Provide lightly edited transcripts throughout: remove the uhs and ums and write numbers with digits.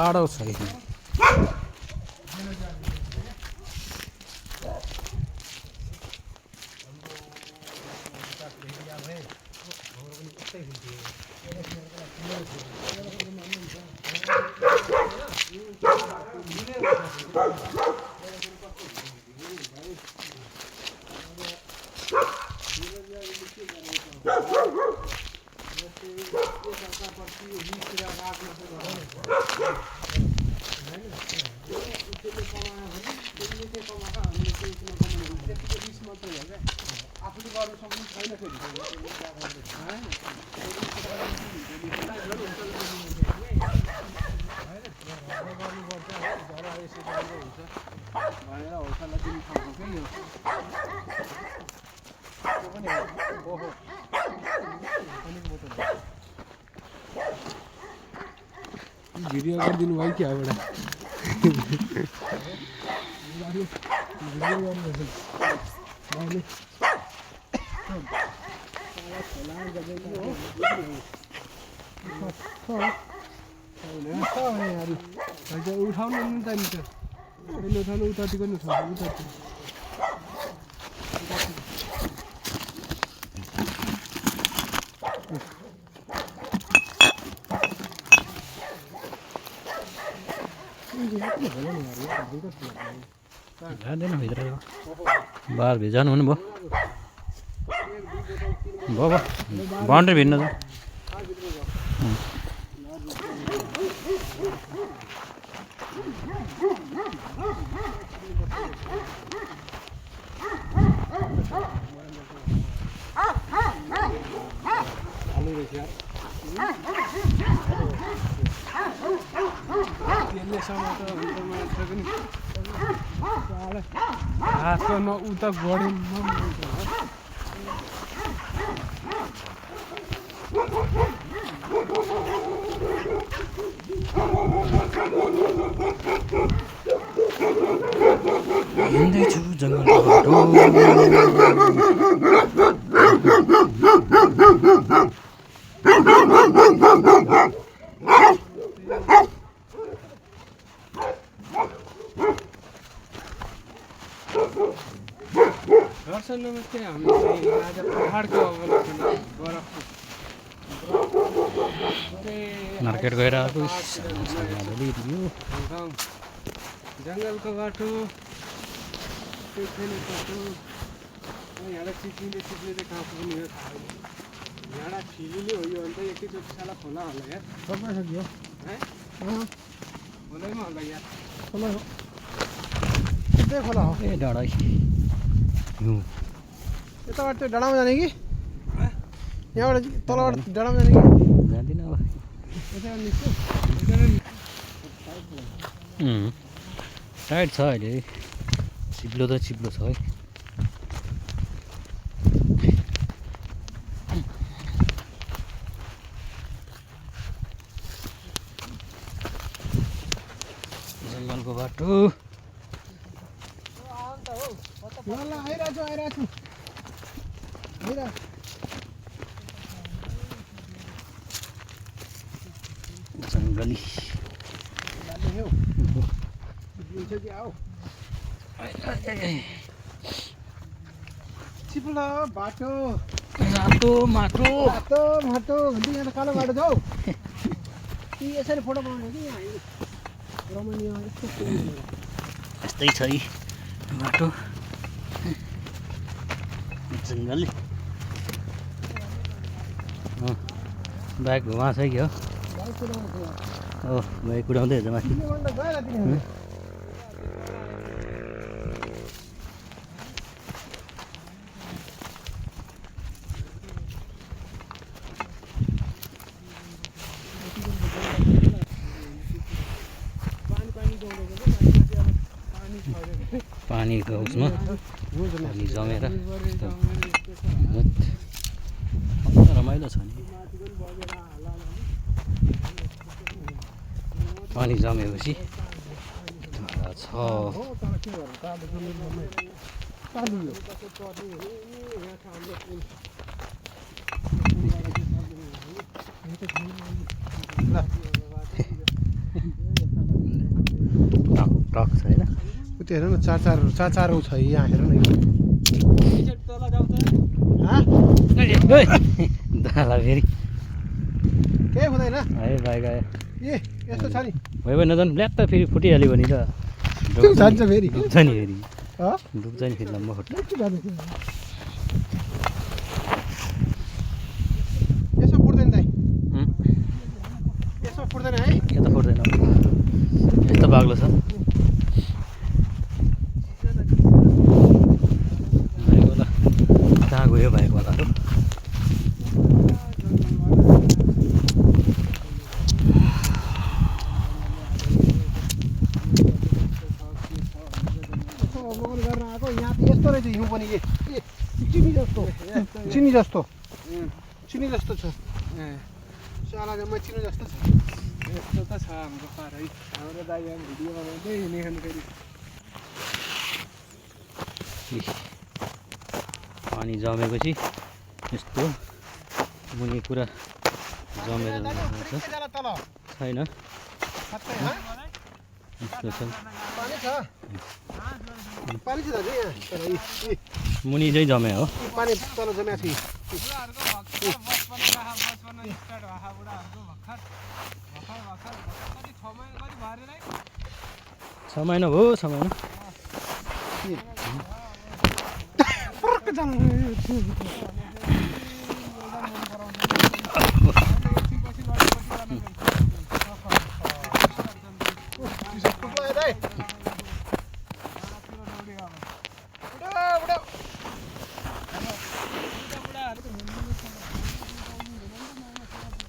टाढो छ भिडियो गरिदिनु भयो क्या एउटा उठाउनु नि त नि त उठाउनु उताति गर्नु छ उताति जाँदैन भित्र बार भिजाउनु हुनु भयो बाउन्ड्री भिड्नु त उता गढ्यो हिँड्दैछु जङ्गलको बाटो दर्शन नमस्ते हामी आज पहाडको अवलोकन बरफको मार्केट गएर आएको जङ्गलको बाटो यहाँ चिप्लिँदै चिप्लिँदै कहाँ पुग्ने हो थाहा होइन यहाँ फिलिले हो यो अन्त एकैचोटि साला खोला होला यार सबै सक्यो है खोलैमा होला यार खोला हो यतै खोला हो ए डाँडा यताबाट त्यो डाँडामा जाने कि यहाँबाट तलबाट डाँडामा जाने कि जाँदिनँ अब टाइट छ अहिले चिप्लो त चिप्लो छ है जङ्गलको बाटो जङ्गली चिप्लो बाटो रातो माटो रातो माटो भन्दै यहाँ त कालो बाटो छ हौ कि यसरी फोटो पाउने कि रमणीय यस्तै छ है बाटो जङ्गली बाइक घुमा छ कि हो बाइक उडाउँदै हुन्छ माथि पानीको उसमा पानी जमेर रमाइलो छ नि पानी जमेपछि छ टक छ होइन त्यो हेर न चार छ यहाँ हेर न दाला फेरि केही हुँदैन है बाइक आयो ए यस्तो छ नि भयो भयो नजानु ल्याट त फेरि फुटिहाल्यो भने त जान्छ फेरि डुब्छ नि फेरि डुब्छ नि फेरि लम्बा खुट्टा यसो फुट्दैन दाइ यसो फुट्दैन है यो त फुट्दैन यस्तो बाग्लो छ भाइको होला कहाँ गयो भाइको होलाहरू यस्तो रहेछ हिउँ पनि के चिनी जस्तो छ सालामा चिनी जस्तो छ यस्तो त छ हाम्रो पार है हाम्रो दाइ भिडियो बनाउँदै हिँड्ने फेरि पानी जमेपछि यस्तो मुनि पुरा जमेर छैन यस्तो छ पानी छ दाजु यहाँ तर मुनि चाहिँ जमे हो पानी तल जमेको छ महिना भयो 6 महिना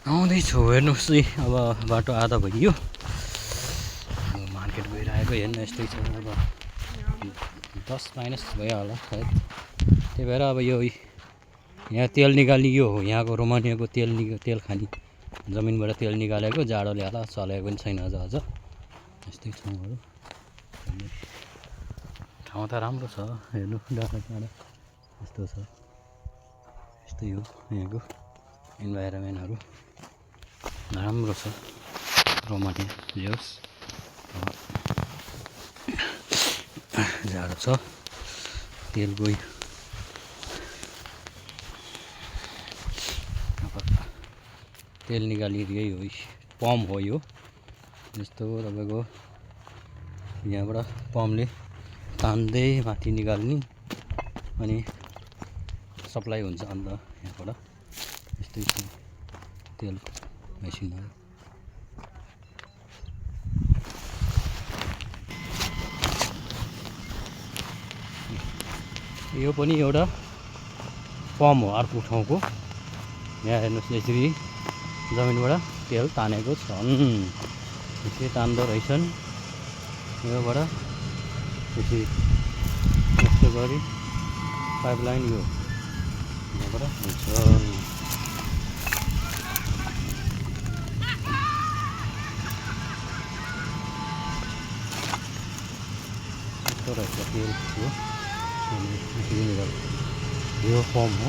आउँदैछु हेर्नुहोस् है अब बाटो आधा भइयो अब मार्केट गइरहेको हेर्नु यस्तै छ अब 10 माइनस भयो होला सायद त्यही भएर अब यो यहाँ तेल निकालियो हो यहाँको रोमानियाको तेल खानी जमिनबाट तेल निकालेको जाडोले होला चलेको पनि छैन अझ यस्तै ठाउँहरू ठाउँ त राम्रो छ हेर्नु डाँडा यस्तो छ यस्तै हो यहाँको इन्भाइरोमेन्टहरू राम्रो छ रोमानिया जे होस् जाडो छ तेल गयो तेल निकालिदिए हो पम्प हो यो यस्तो तपाईँको यहाँबाट पम्पले तान्दै माथि निकाल्ने अनि सप्लाई हुन्छ अन्त यहाँबाट यस्तै छ तेल मेसिनहरू यो पनि एउटा पम्प हो अर्को ठाउँको यहाँ हेर्नुहोस् यसरी जमिनबाट तेल तानेको छन् यसरी तान्दो रहेछन् योबाट यसरी यस्तो गरी पाइपलाइन यो यहाँबाट हुन्छ यस्तो रहेछ तेल हो यो पम्प हो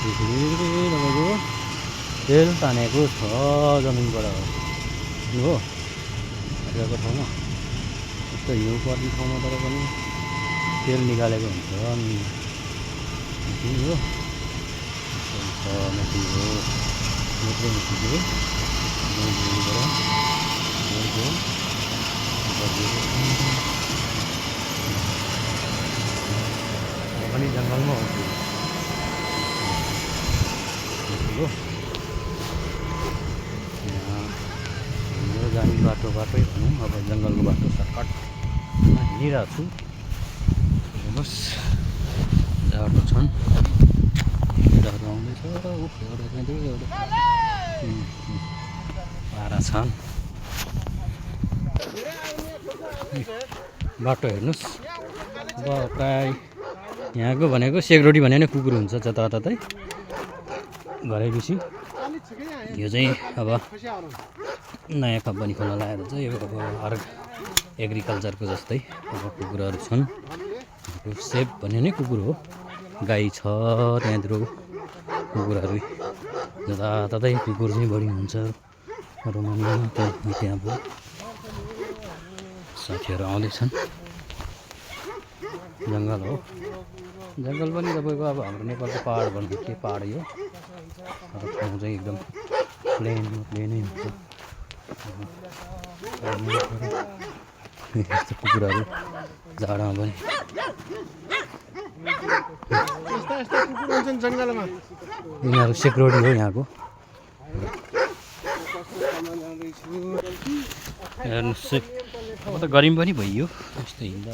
यसरी तपाईँको तेल तानेको छ जमिनबाट हो यहाँको ठाउँमा यस्तो हिउँ पर्ने ठाउँमा तर पनि तेल निकालेको हुन्छ मेसिन हो मेसिन हो मेट्रो मेसिन हो पनि जङ्गलमा हो यहाँ जाने बाटै भनौँ अब जङ्गलको बाटो सर्टकटमा हिँडिरहेको छु हेर्नुहोस् जाडो छन् हिँडहरू आउँदैछ एउटा पारा छन् बाटो हेर्नुहोस् अब प्राय यहाँको भनेको सेक्युरिटी भने नै कुकुर हुन्छ जताततै गरेपछि यो चाहिँ अब नयाँ कम्पनी खोल्न लगाएर चाहिँ अब एग्रिकल्चरको जस्तै अब कुकुरहरू छन् सेफ भन्ने नै कुकुर हो गाई छ त्यहाँतिर कुकुरहरू जताततै कुकुर चाहिँ बढी हुन्छ रोमानियामा त्यहाँ अब साथीहरू आउँदैछन् जङ्गल हो जङ्गल पनि तपाईँको अब हाम्रो नेपालको पहाड भन्नु के पहाड यो तर ठाउँ चाहिँ एकदम प्लेनै हुन्छ यस्तो कुकुरहरू झाडामा पनि यस्ता कुकुर हुन्छन् जङ्गलमा यिनीहरू सेक्युरिटी हो यहाँको हेर्नुहोस् अब त गर्मी पनि भइयो यस्तो हिँड्दा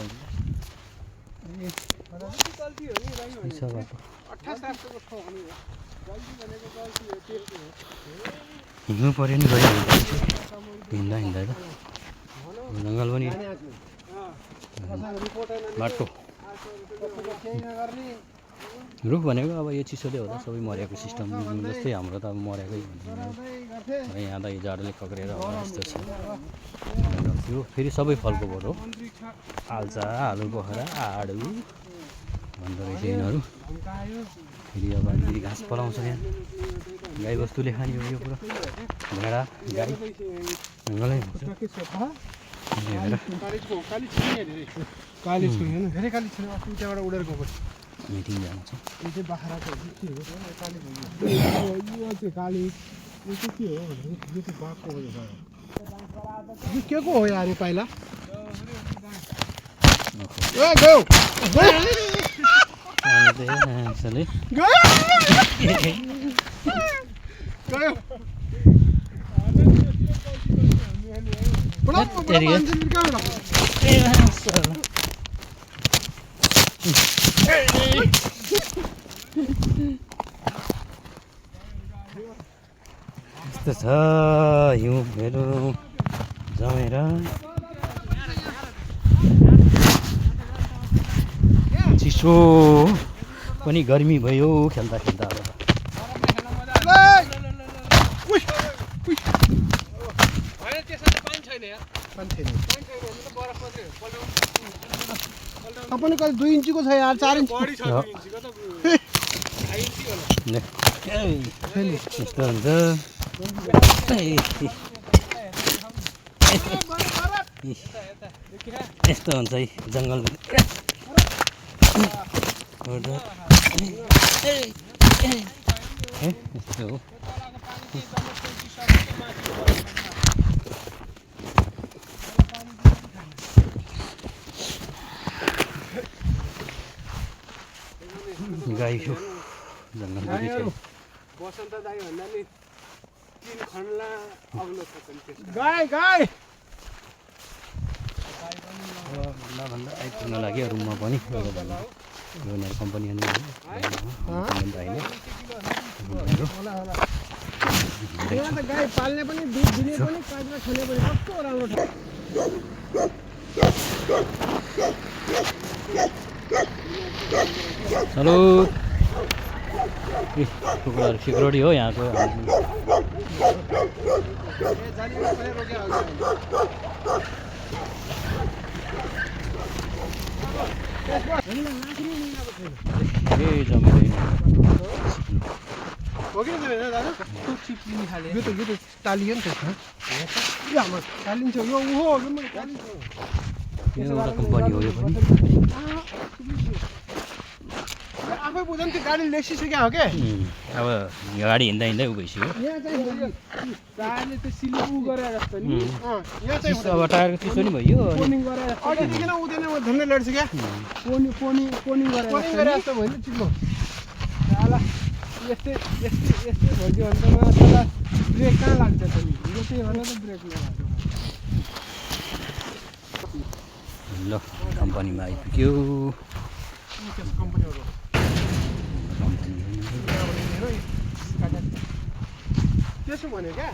हिँड्नु पऱ्यो नि हिँड्दा हिँड्दा त जङ्गल पनि बाटो रुख भनेको अब यो चिसोले होला सबै मरेको सिस्टम जस्तै हाम्रो त अब मरेकै यहाँ त यो जाडोले कक्रेर होला यस्तो छ यो फेरि सबै फलको बोट हो आल्चा आलु पोखरा आडु भन्दो रहेछ यिनीहरू फेरि अब फेरि घाँस पलाउँछ यहाँ गाईबस्तुले खाने हो यो पुरा भेडा गाई जङ्गलै हुन्छ मिटिङ जान्छ के को हो यार पहिला यस्तो छ हिउँहरू जमेर चिसो पनि गर्मी भयो खेल्दा खेल्दा तपाईँ कति 2 इन्चीको छ यार 4 इन्च यस्तो हुन्छ यस्तो हुन्छ है जङ्गल यस्तो हो गाई हो जङ्गल बसन्त दाई भन्दा नि 3 खण्डला अग्लो छ गाई गाई भन्दा आइपुग्न लाग्यो रुममा पनि यो कम्पनी गाई पाल्ने पनि दुध दिने पनि काट्न खाने पनि कस्तो राम्रो छ हेलो कुकुरहरू सिक्युरिटी हो यहाँको हो कि दादा चिप्लिने खाले यो त टालियो नि त टालिन्छ यो हो एउटा कम्पनी हो यो पनि आफै बुझ्नु त्यो गाडी लेसिसक्यो हो के अब गाडी हिँड्दा हिँड्दै उ भइसक्यो यहाँ चाहिँ टायरले त सिलिप गरे जस्तो नि यहाँ चाहिँ अब टायरको चिसो नि भयो पोनिङ गरे जस्तो अघिदेखि उदैन धन्ने लड्छ क्या पोनिङ गरे जस्तो भयो नि चिप्लो होला यस्तै भइदियो भने त मलाई ब्रेक कहाँ लाग्छ त नि यो चाहिँ भनेर त ब्रेक लगाएको ल कम्पनीमा आइपुग्यो कम्पनीहरू त्यसो भन्यो क्या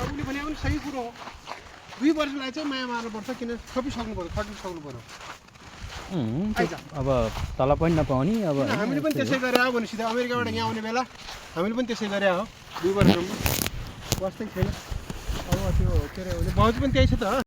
उसले भने पनि सही कुरो हो 2 वर्षलाई चाहिँ माया मार्नुपर्छ किन खटिसक्नु पऱ्यो अब तल पनि नपाउने अब हामीले पनि त्यसै गरे हो भने सिधा अमेरिकाबाट यहाँ आउने बेला हामीले पनि त्यसै गरे हो 2 वर्षसम्म बस्दै थिएन अब त्यो के अरे भाउजू पनि त्यही छ त